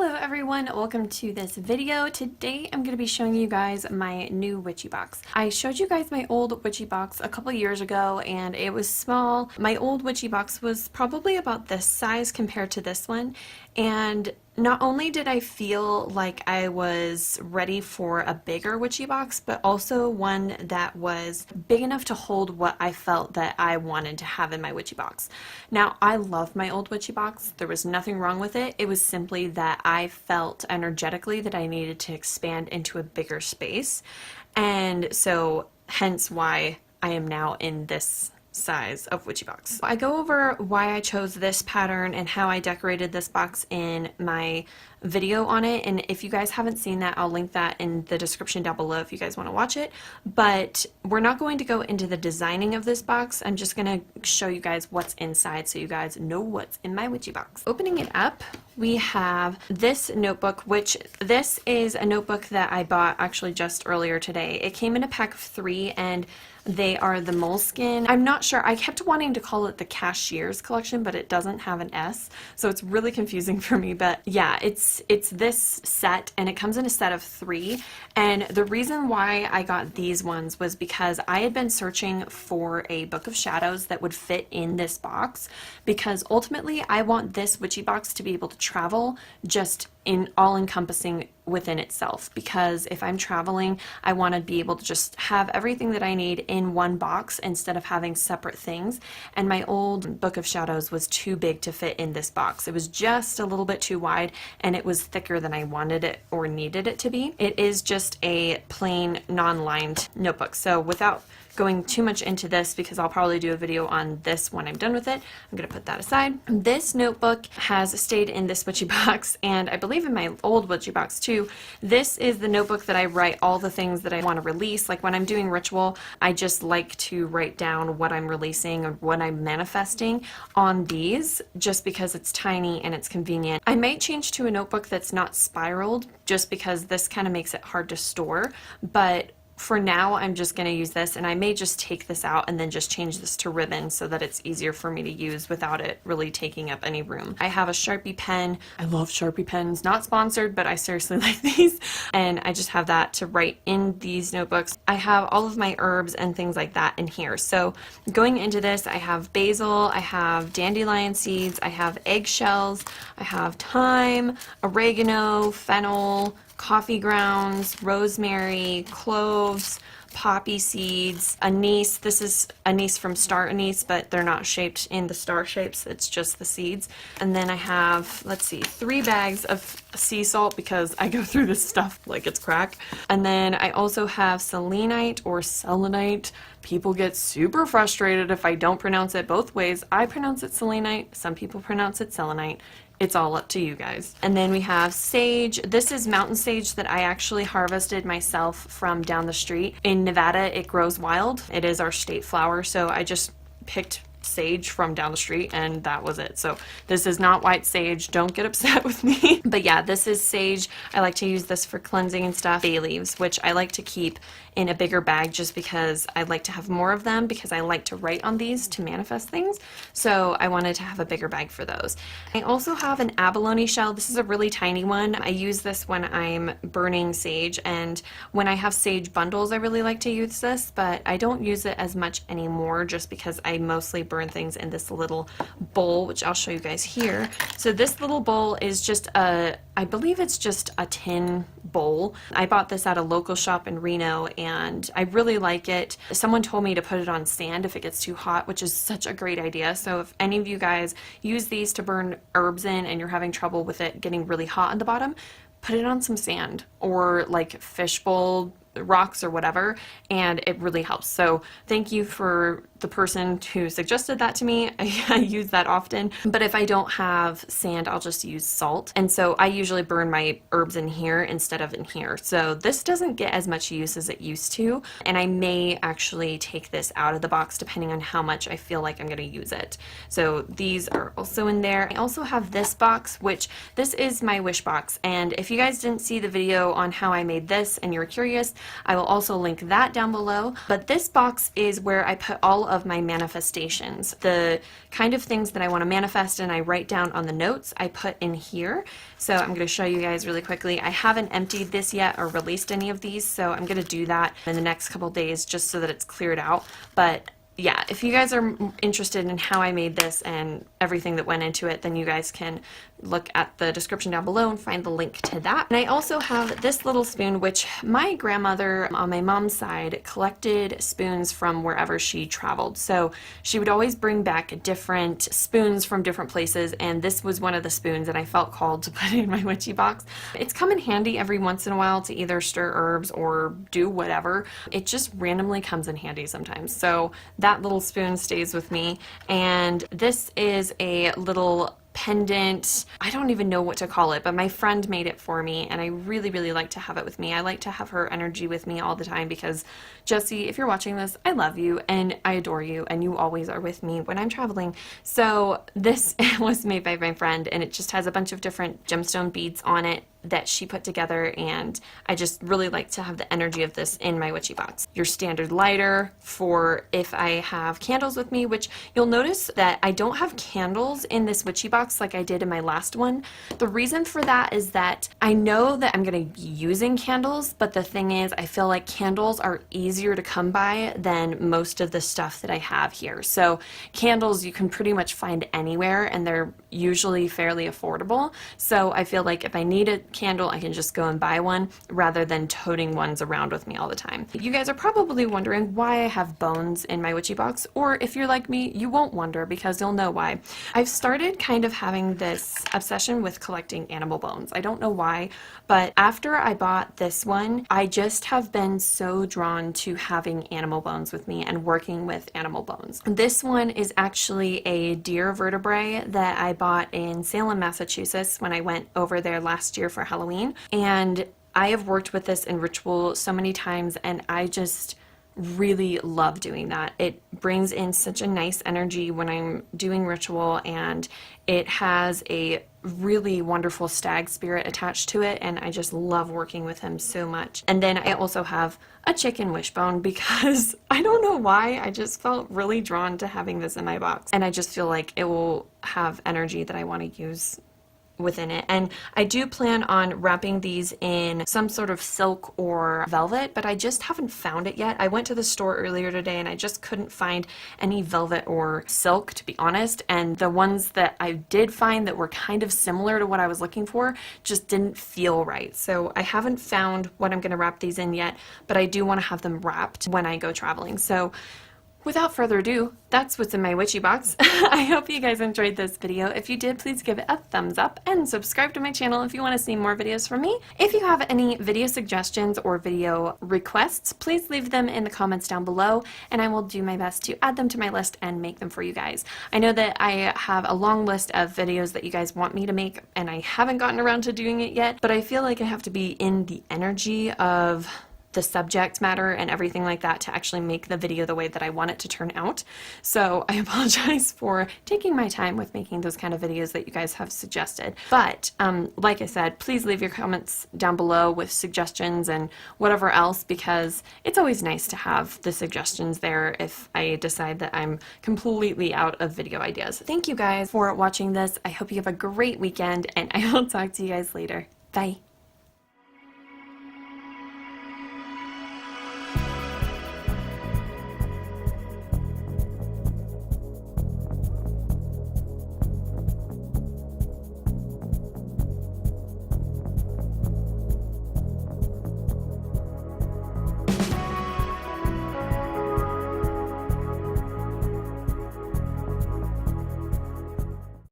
Hello everyone, welcome to this video. Today I'm going to be showing you guys my new witchy box. I showed you guys my old witchy box a couple years ago and it was small. My old witchy box was probably about this size compared to this one, and not only did I feel like I was ready for a bigger witchy box, but also one that was big enough to hold what I felt that I wanted to have in my witchy box. Now, I love my old witchy box. There was nothing wrong with it. It was simply that I felt energetically that I needed to expand into a bigger space. And so hence why I am now in this size of witchy box. I go over why I chose this pattern and how I decorated this box in my video on it, and if you guys haven't seen that, I'll link that in the description down below if you guys want to watch it. But we're not going to go into the designing of this box. I'm just going to show you guys what's inside so you guys know what's in my witchy box. Opening it up, we have this notebook, which this is a notebook that I bought actually just earlier today. It came in a pack of 3 and they are the moleskin. I'm not sure. I kept wanting to call it the Cashier's collection, but it doesn't have an S, so it's really confusing for me. But yeah, it's this set, and it comes in a set of 3. And the reason why I got these ones was because I had been searching for a book of shadows that would fit in this box, because ultimately I want this witchy box to be able to travel just in all-encompassing within itself, because if I'm traveling, I want to be able to just have everything that I need in one box instead of having separate things. And my old book of shadows was too big to fit in this box. It was just a little bit too wide, and it was thicker than I wanted it or needed it to be. It is just a plain non-lined notebook. So without going too much into this, because I'll probably do a video on this when I'm done with it, I'm going to put that aside. This notebook has stayed in this witchy box, and I believe in my old witchy box too. This is the notebook that I write all the things that I want to release. Like when I'm doing ritual, I just like to write down what I'm releasing or what I'm manifesting on these, just because it's tiny and it's convenient. I might change to a notebook that's not spiraled, just because this kind of makes it hard to store, but for now, I'm just going to use this, and I may just take this out and then just change this to ribbon so that it's easier for me to use without it really taking up any room. I have a Sharpie pen. I love Sharpie pens. Not sponsored, but I seriously like these. And I just have that to write in these notebooks. I have all of my herbs and things like that in here. So going into this, I have basil, I have dandelion seeds, I have eggshells, I have thyme, oregano, fennel, coffee grounds, rosemary, cloves, poppy seeds, anise. This is anise from star anise, but they're not shaped in the star shapes. It's just the seeds. And then I have, let's see, 3 bags of sea salt, because I go through this stuff like it's crack. And then I also have selenite or selenite. People get super frustrated if I don't pronounce it both ways. I pronounce it selenite. Some people pronounce it selenite. It's all up to you guys. And then we have sage. This is mountain sage that I actually harvested myself from down the street. In Nevada, it grows wild. It is our state flower, so I just picked sage from down the street, and that was it. So this is not white sage. Don't get upset with me. But yeah, this is sage. I like to use this for cleansing and stuff. Bay leaves, which I like to keep in a bigger bag just because I like to have more of them, because I like to write on these to manifest things. So I wanted to have a bigger bag for those. I also have an abalone shell. This is a really tiny one. I use this when I'm burning sage, and when I have sage bundles, I really like to use this, but I don't use it as much anymore just because I mostly burn things in this little bowl, which I'll show you guys here. So this little bowl is just I believe it's just a tin bowl. I bought this at a local shop in Reno, and I really like it. Someone told me to put it on sand if it gets too hot, which is such a great idea. So if any of you guys use these to burn herbs in and you're having trouble with it getting really hot on the bottom, put it on some sand or like fishbowl rocks or whatever, and it really helps. So thank you for the person who suggested that to me. I use that often, but if I don't have sand, I'll just use salt. And so I usually burn my herbs in here instead of in here. So this doesn't get as much use as it used to, and I may actually take this out of the box depending on how much I feel like I'm going to use it. So these are also in there. I also have this box, which this is my wish box, and if you guys didn't see the video on how I made this and you're curious, I will also link that down below. But this box is where I put all of my manifestations. The kind of things that I want to manifest and I write down on the notes, I put in here. So I'm going to show you guys really quickly. I haven't emptied this yet or released any of these, so I'm going to do that in the next couple days just so that it's cleared out. But yeah, if you guys are interested in how I made this and everything that went into it, then you guys can look at the description down below and find the link to that. And I also have this little spoon, which my grandmother on my mom's side collected spoons from wherever she traveled. So she would always bring back different spoons from different places, and this was one of the spoons, and I felt called to put it in my witchy box. It's come in handy every once in a while to either stir herbs or do whatever. It just randomly comes in handy sometimes. So that little spoon stays with me, and this is a little pendant. I don't even know what to call it, but my friend made it for me, and I really, really like to have it with me. I like to have her energy with me all the time because, Jessie, if you're watching this, I love you and I adore you, and you always are with me when I'm traveling. So this was made by my friend, and it just has a bunch of different gemstone beads on it that she put together, and I just really like to have the energy of this in my witchy box. Your standard lighter for if I have candles with me, which you'll notice that I don't have candles in this witchy box like I did in my last one. The reason for that is that I know that I'm going to be using candles, but the thing is I feel like candles are easier to come by than most of the stuff that I have here. So candles you can pretty much find anywhere, and they're usually fairly affordable. So I feel like if I need a candle, I can just go and buy one rather than toting ones around with me all the time. You guys are probably wondering why I have bones in my witchy box, or if you're like me, you won't wonder because you'll know why. I've started kind of having this obsession with collecting animal bones. I don't know why, but after I bought this one, I just have been so drawn to having animal bones with me and working with animal bones. This one is actually a deer vertebrae that I bought in Salem, Massachusetts when I went over there last year for Halloween, and I have worked with this in ritual so many times, and I just really love doing that. It brings in such a nice energy when I'm doing ritual, and it has a really wonderful stag spirit attached to it, and I just love working with him so much. And then I also have a chicken wishbone because I don't know why, I just felt really drawn to having this in my box, and I just feel like it will have energy that I want to use within it. And I do plan on wrapping these in some sort of silk or velvet, but I just haven't found it yet. I went to the store earlier today and I just couldn't find any velvet or silk, to be honest, and the ones that I did find that were kind of similar to what I was looking for just didn't feel right. So I haven't found what I'm going to wrap these in yet, but I do want to have them wrapped when I go traveling. So without further ado, that's what's in my witchy box. I hope you guys enjoyed this video. If you did, please give it a thumbs up and subscribe to my channel if you want to see more videos from me. If you have any video suggestions or video requests, please leave them in the comments down below, and I will do my best to add them to my list and make them for you guys. I know that I have a long list of videos that you guys want me to make, and I haven't gotten around to doing it yet, but I feel like I have to be in the energy of the subject matter and everything like that to actually make the video the way that I want it to turn out. So I apologize for taking my time with making those kind of videos that you guys have suggested. But like I said, please leave your comments down below with suggestions and whatever else, because it's always nice to have the suggestions there if I decide that I'm completely out of video ideas. Thank you guys for watching this. I hope you have a great weekend, and I will talk to you guys later. Bye.